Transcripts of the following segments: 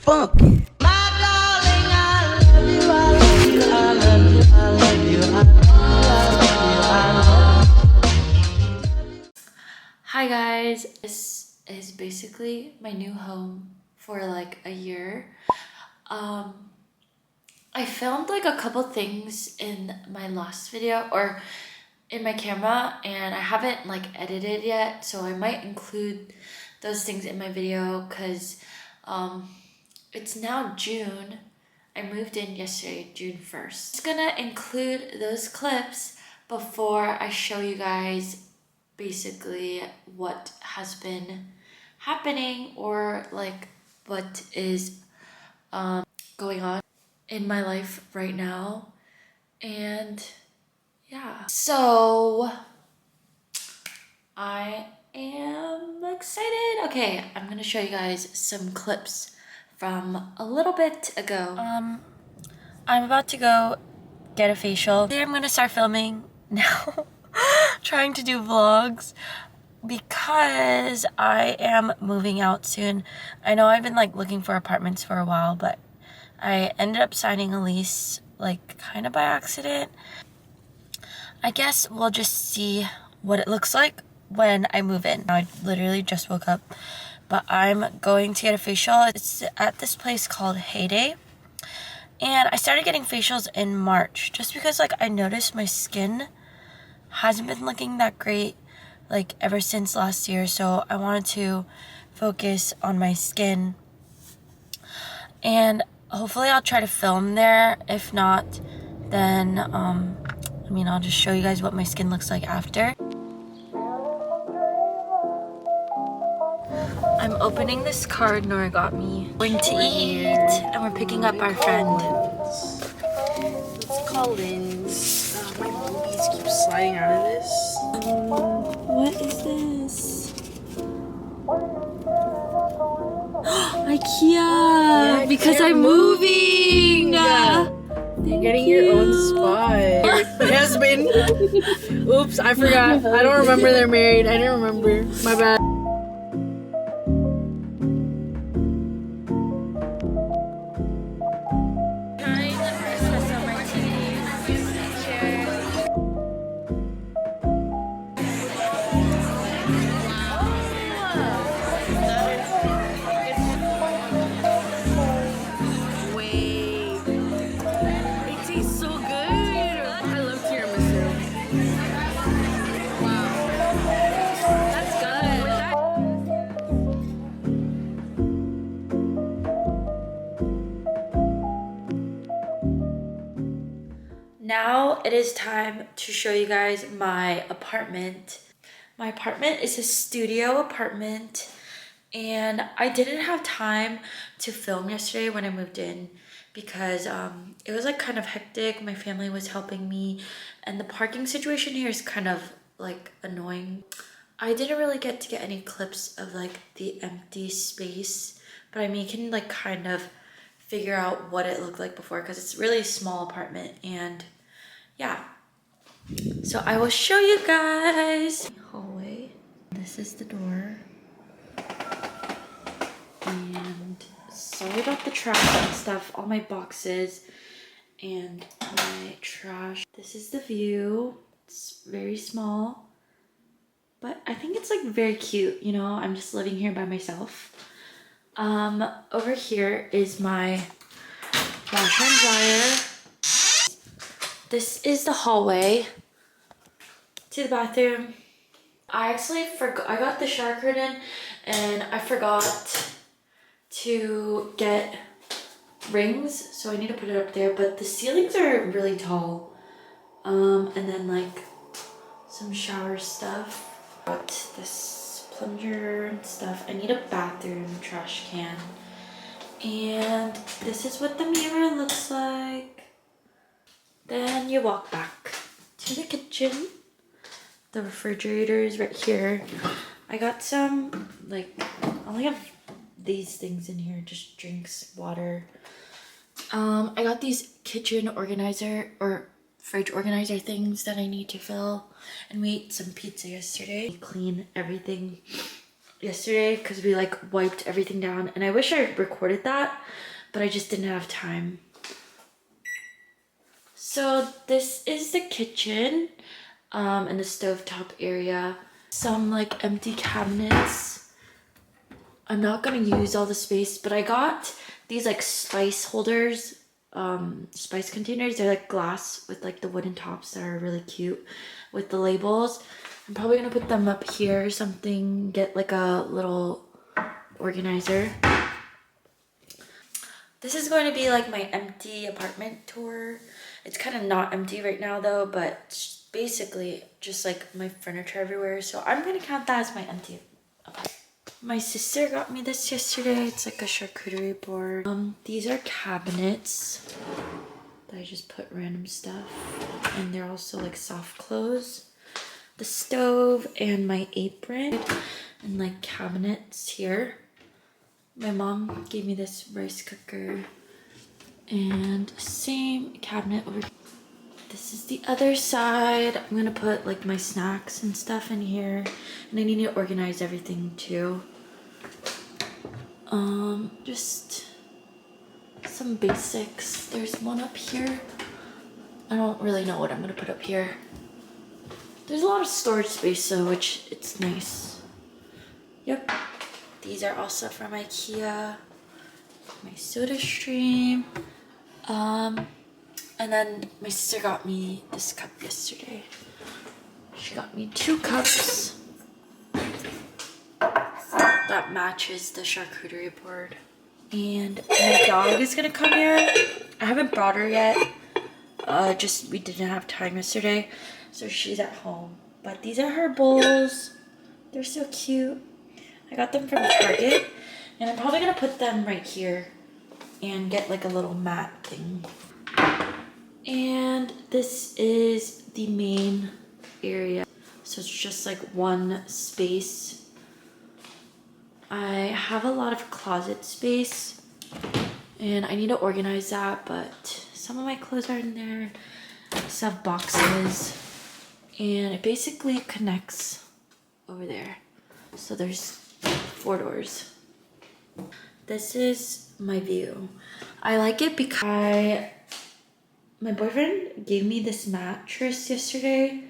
funky. Hi guys, this is basically my new home for like a year. I filmed like a couple things in my last video or in my camera, and I haven't like edited yet, so I might include those things in my video because it's now June. I moved in yesterday, June 1st. I'm just gonna include those clips before I show you guys basically what has been happening or like what is going on in my life right now. And yeah, so I am excited. Okay, I'm gonna show you guys some clips from a little bit ago. I'm about to go get a facial. I'm gonna start filming now. Trying to do vlogs because I am moving out soon. I know I've been like looking for apartments for a while, but I ended up signing a lease like kind of by accident. I guess we'll just see what it looks like when I move in. I literally just woke up, but I'm going to get a facial. It's at this place called Heyday. And I started getting facials in March just because like I noticed my skin hasn't been looking that great like ever since last year, so I wanted to focus on my skin, and hopefully I'll try to film there. If not, then I'll just show you guys what my skin looks like after. I'm opening this card Nora got me. We're going to eat and we're picking up our friend. Let's call Linz. My boobies keep sliding out of this. What is this? IKEA! Yeah, because you're I'm moving! You're getting your own spot. My husband. Oops, I forgot. I don't remember they're married. I didn't remember. My bad. Now it is time to show you guys my apartment. My apartment is a studio apartment, and I didn't have time to film yesterday when I moved in because it was like kind of hectic. My family was helping me, and the parking situation here is kind of like annoying. I didn't really get to get any clips of like the empty space, but I mean, you can like kind of figure out what it looked like before because it's really a small apartment. And yeah, so I will show you guys. Hallway. This is the door. And sorry about the trash and stuff, all my boxes and my trash. This is the view. It's very small, but I think it's like very cute, you know. I'm just living here by myself. Over here is my washer and dryer. This is the hallway to the bathroom. I actually forgot, I got the shower curtain and I forgot to get rings, so I need to put it up there, but the ceilings are really tall. And then like some shower stuff. Got this plunger and stuff. I need a bathroom trash can. And this is what the mirror looks like. Then you walk back to the kitchen. The refrigerator is right here. I got some, like, I only have these things in here, just drinks, water. I got these kitchen organizer or fridge organizer things that I need to fill. And we ate some pizza yesterday. Clean everything yesterday because we like wiped everything down, and I wish I recorded that, but I just didn't have time. So this is the kitchen and the stovetop area. Some like empty cabinets. I'm not gonna use all the space, but I got these like spice holders, spice containers. They're like glass with like the wooden tops that are really cute with the labels. I'm probably gonna put them up here or something, get like a little organizer. This is going to be like my empty apartment tour. It's kind of not empty right now though, but it's basically just like my furniture everywhere. So I'm gonna count that as my empty apartment. My sister got me this yesterday. It's like a charcuterie board. These are cabinets that I just put random stuff, and they're also like soft close. The stove and my apron and like cabinets here. My mom gave me this rice cooker and same cabinet over here. This is the other side. I'm gonna put like my snacks and stuff in here, and I need to organize everything too. Just some basics. There's one up here. I don't really know what I'm gonna put up here. There's a lot of storage space though, which it's nice. Yep. These are also from IKEA. My soda stream. And then my sister got me this cup yesterday. She got me 2 cups that matches the charcuterie board. And my dog is gonna come here. I haven't brought her yet. Just we didn't have time yesterday, so she's at home. But these are her bowls. They're so cute. I got them from Target, and I'm probably gonna put them right here and get like a little mat thing. And this is the main area. So it's just like one space. I have a lot of closet space and I need to organize that, but some of my clothes are in there. I still have boxes, and it basically connects over there. So there's 4 doors. This is my view. I like it because my boyfriend gave me this mattress yesterday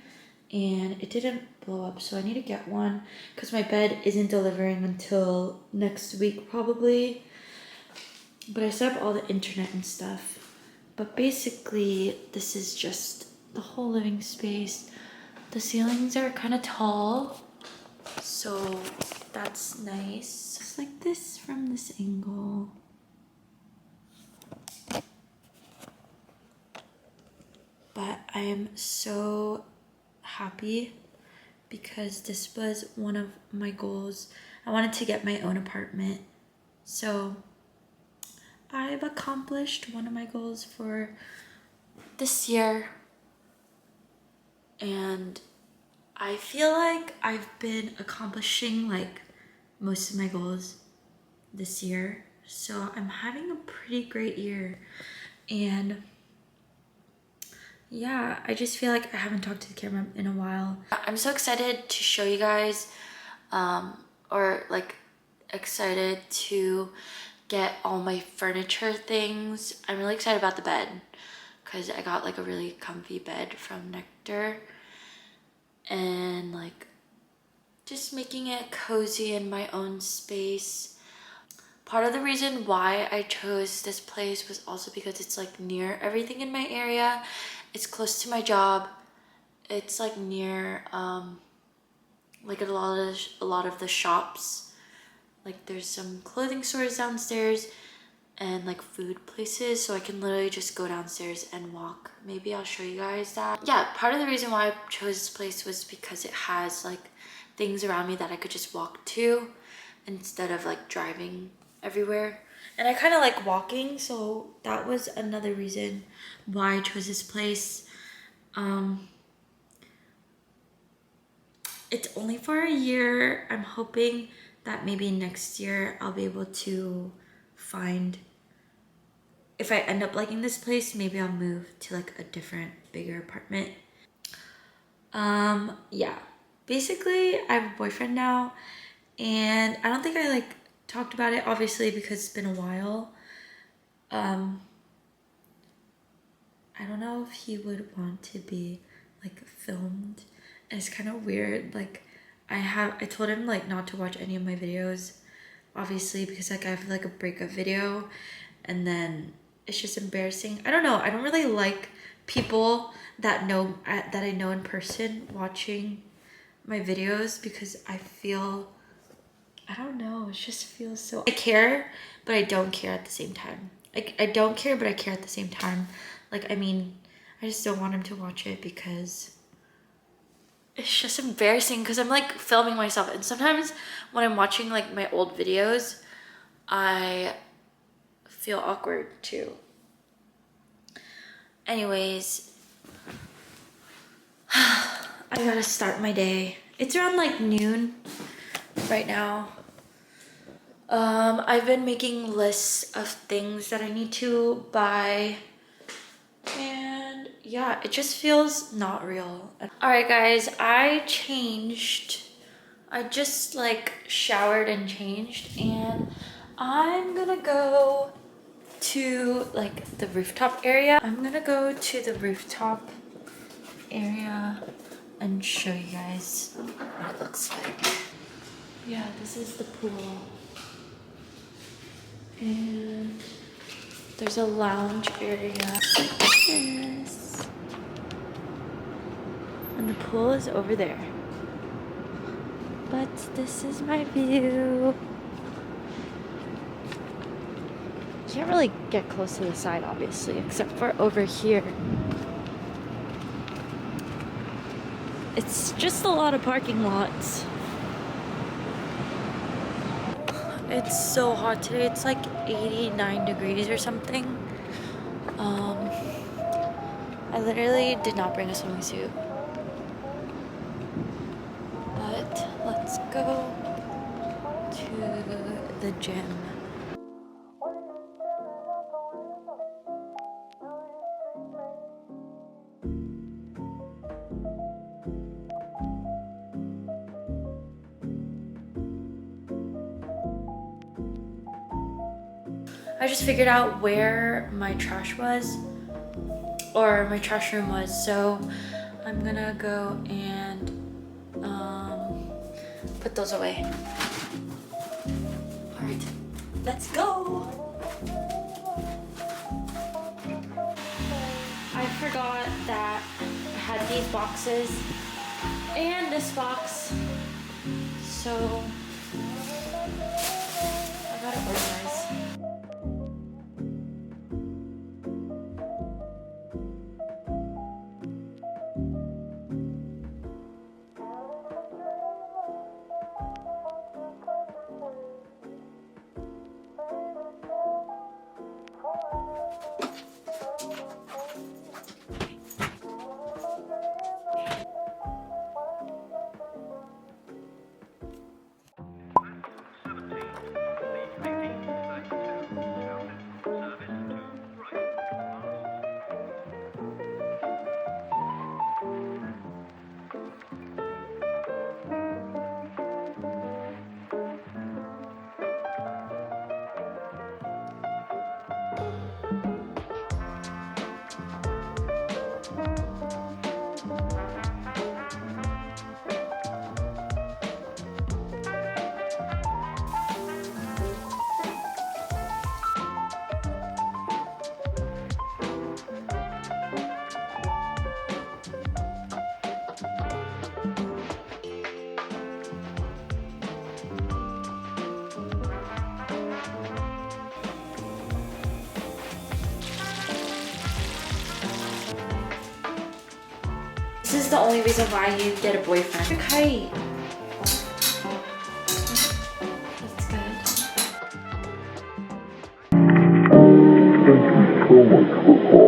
and it didn't blow up, so I need to get one because my bed isn't delivering until next week probably. But I set up all the internet and stuff. But basically this is just the whole living space. The ceilings are kind of tall, so that's nice. Just like this from this angle. But I am so happy because this was one of my goals. I wanted to get my own apartment. So I've accomplished one of my goals for this year. And I feel like I've been accomplishing like most of my goals this year. So I'm having a pretty great year. And yeah, I just feel like I haven't talked to the camera in a while. I'm so excited to show you guys, or like excited to get all my furniture things. I'm really excited about the bed because I got like a really comfy bed from Nectar, and like just making it cozy in my own space. Part of the reason why I chose this place was also because it's like near everything in my area. It's close to my job. It's like near like a lot of the shops. Like there's some clothing stores downstairs and like food places, so I can literally just go downstairs and walk. Maybe I'll show you guys that. Yeah, part of the reason why I chose this place was because it has like things around me that I could just walk to instead of like driving everywhere. And I kind of like walking, so that was another reason why I chose this place. It's only for a year. I'm hoping that maybe next year I'll be able to find, if I end up liking this place, maybe I'll move to like a different, bigger apartment. Yeah, basically I have a boyfriend now, And I don't think I like talked about it, obviously, because it's been a while. I don't know if he would want to be like filmed. And it's kind of weird. Like I told him like not to watch any of my videos, obviously, because like I have like a breakup video, and then it's just embarrassing. I don't know. I don't really like people that I know in person watching my videos, because I feel, I don't know, it just feels so, I care, but I don't care at the same time. I don't care, but I care at the same time. Like, I mean, I just don't want him to watch it because it's just embarrassing, because I'm like filming myself, and sometimes when I'm watching like my old videos, I feel awkward too. Anyways, I gotta start my day. It's around like noon right now. I've been making lists of things that I need to buy, and yeah, it just feels not real. All right, guys, I just like showered and changed, and I'm gonna go to like the rooftop area. And show you guys what it looks like. Yeah, this is the pool. And there's a lounge area. Yes. And the pool is over there. But this is my view. You can't really get close to the side, obviously, except for over here. It's just a lot of parking lots. It's so hot today. It's like 89 degrees or something. I literally did not bring a swimming suit. But let's go to the gym. I just figured out where my trash was, or my trash room was, so I'm gonna go and put those away. All right, let's go. I forgot that I had these boxes and this box, so I gotta organize. This is the only reason why you get a boyfriend. Your kite. That's good. Thank you so much for calling.